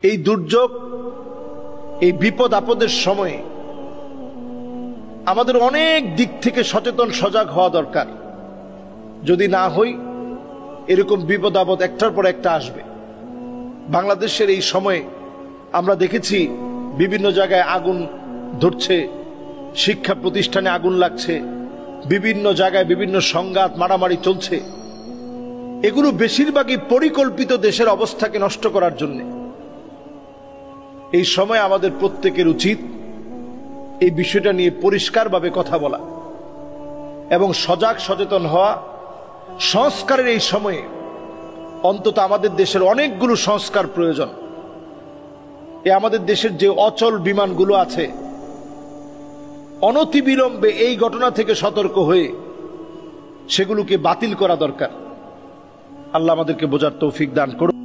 এই দুর্যোগ, এই বিপদ আপদের সময়ে আমাদের অনেক দিক থেকে সচেতন সজাগ হওয়া দরকার। যদি না হই, এরকম বিপদ আপদ একটার পর একটা আসবে। বাংলাদেশের এই সময়ে আমরা দেখেছি বিভিন্ন জায়গায় আগুন ধরছে, শিক্ষা প্রতিষ্ঠানে আগুন লাগছে, বিভিন্ন জায়গায় বিভিন্ন সংঘাত মারামারি চলছে। এগুলো বেশিরভাগই পরিকল্পিত দেশের অবস্থাকে নষ্ট করার জন্য। এই সময় আমাদের প্রত্যেকের উচিত এই বিষয়টা নিয়ে পরিষ্কারভাবে কথা বলা এবং সজাগ সচেতন হওয়া। সংস্কারের এই সময়ে অন্তত আমাদের দেশের অনেকগুলো সংস্কার প্রয়োজন। আমাদের দেশের যে অচল বিমানগুলো আছে, অনতিবিলম্বে এই ঘটনা থেকে সতর্ক হয়ে সেগুলোকে বাতিল করা দরকার। আল্লাহ আমাদেরকে বোঝার তৌফিক দান করুন।